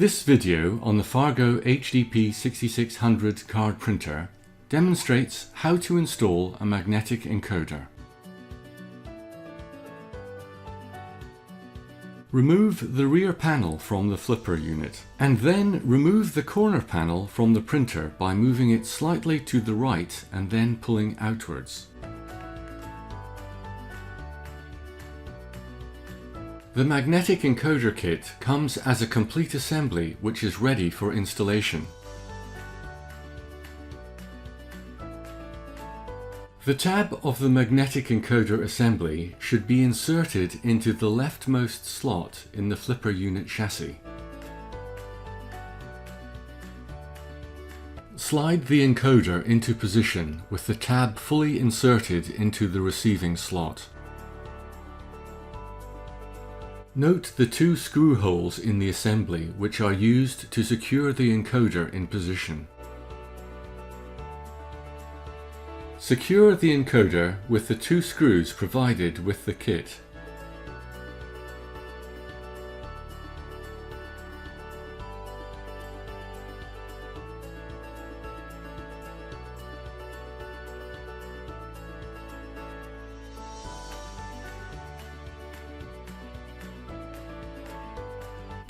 This video on the FARGO HDP6600 card printer demonstrates how to install a magnetic encoder. Remove the rear panel from the flipper unit and then remove the corner panel from the printer by moving it slightly to the right and then pulling outwards. The magnetic encoder kit comes as a complete assembly which is ready for installation. The tab of the magnetic encoder assembly should be inserted into the leftmost slot in the flipper unit chassis. Slide the encoder into position with the tab fully inserted into the receiving slot. Note the two screw holes in the assembly which are used to secure the encoder in position. Secure the encoder with the two screws provided with the kit.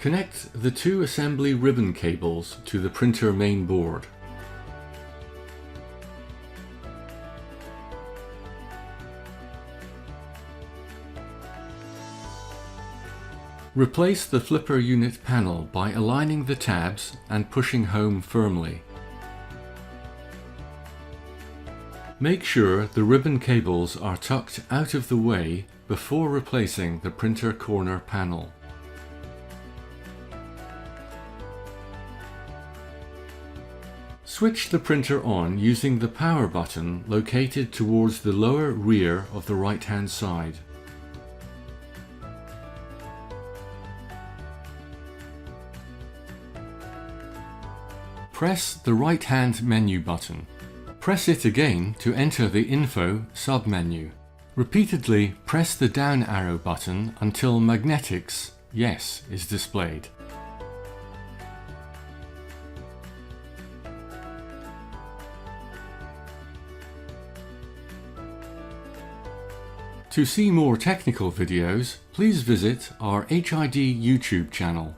Connect the two assembly ribbon cables to the printer main board. Replace the flipper unit panel by aligning the tabs and pushing home firmly. Make sure the ribbon cables are tucked out of the way before replacing the printer corner panel. Switch the printer on using the power button located towards the lower rear of the right-hand side. Press the right-hand menu button. Press it again to enter the Info sub-menu. Repeatedly press the down arrow button until Magnetics Yes is displayed. To see more technical videos, please visit our HID YouTube channel.